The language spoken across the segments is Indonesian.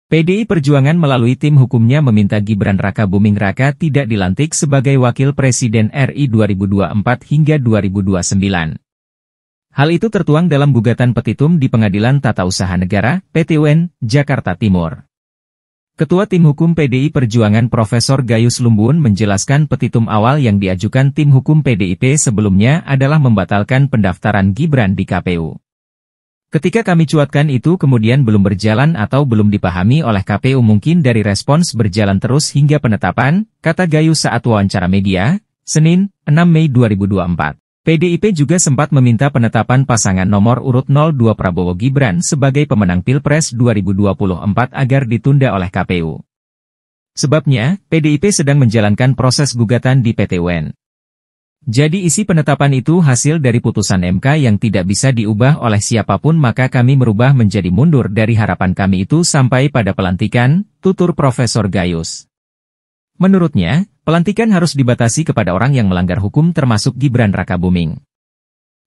PDI Perjuangan melalui tim hukumnya meminta Gibran Rakabuming Raka tidak dilantik sebagai Wakil Presiden RI 2024 hingga 2029. Hal itu tertuang dalam gugatan petitum di Pengadilan Tata Usaha Negara, PT UN, Jakarta Timur. Ketua Tim Hukum PDI Perjuangan Profesor Gayus Lumbun menjelaskan petitum awal yang diajukan tim hukum PDIP sebelumnya adalah membatalkan pendaftaran Gibran di KPU. Ketika kami cuatkan itu kemudian belum berjalan atau belum dipahami oleh KPU mungkin dari respons berjalan terus hingga penetapan, kata Gayus saat wawancara media, Senin, 6 Mei 2024. PDIP juga sempat meminta penetapan pasangan nomor urut 02 Prabowo Gibran sebagai pemenang Pilpres 2024 agar ditunda oleh KPU. Sebabnya, PDIP sedang menjalankan proses gugatan di PT UN. Jadi isi penetapan itu hasil dari putusan MK yang tidak bisa diubah oleh siapapun maka kami merubah menjadi mundur dari harapan kami itu sampai pada pelantikan, tutur Profesor Gayus. Menurutnya, pelantikan harus dibatasi kepada orang yang melanggar hukum termasuk Gibran Rakabuming.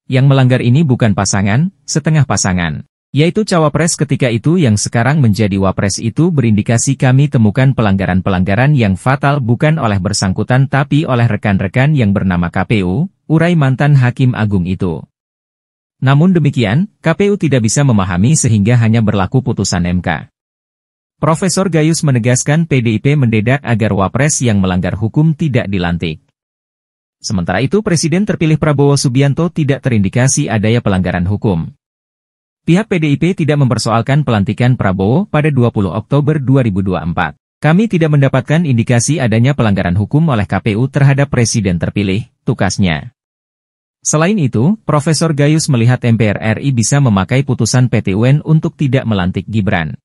Yang melanggar ini bukan pasangan, setengah pasangan, yaitu cawapres ketika itu yang sekarang menjadi wapres itu berindikasi kami temukan pelanggaran-pelanggaran yang fatal bukan oleh bersangkutan tapi oleh rekan-rekan yang bernama KPU, urai mantan Hakim Agung itu. Namun demikian, KPU tidak bisa memahami sehingga hanya berlaku putusan MK. Profesor Gayus menegaskan PDIP mendesak agar wapres yang melanggar hukum tidak dilantik. Sementara itu Presiden terpilih Prabowo Subianto tidak terindikasi adanya pelanggaran hukum. Pihak PDIP tidak mempersoalkan pelantikan Prabowo pada 20 Oktober 2024. Kami tidak mendapatkan indikasi adanya pelanggaran hukum oleh KPU terhadap Presiden terpilih, tukasnya. Selain itu, Profesor Gayus melihat MPR RI bisa memakai putusan PT UN untuk tidak melantik Gibran.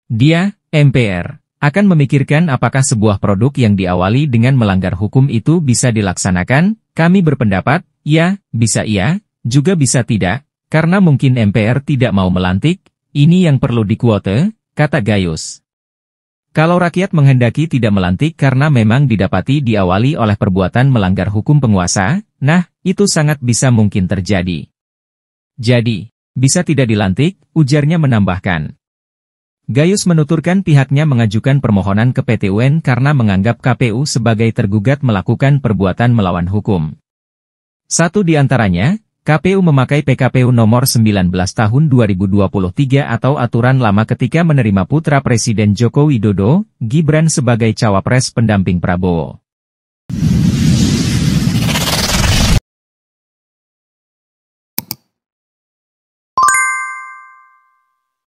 Dia, MPR, akan memikirkan apakah sebuah produk yang diawali dengan melanggar hukum itu bisa dilaksanakan. Kami berpendapat, ya, bisa iya, juga bisa tidak, karena mungkin MPR tidak mau melantik, ini yang perlu dikuote, kata Gayus. Kalau rakyat menghendaki tidak melantik karena memang didapati diawali oleh perbuatan melanggar hukum penguasa, nah, itu sangat bisa mungkin terjadi. Jadi, bisa tidak dilantik, ujarnya menambahkan. Gayus menuturkan pihaknya mengajukan permohonan ke PT UN karena menganggap KPU sebagai tergugat melakukan perbuatan melawan hukum. Satu di antaranya, KPU memakai PKPU nomor 19 tahun 2023 atau aturan lama ketika menerima putra Presiden Joko Widodo, Gibran sebagai cawapres pendamping Prabowo.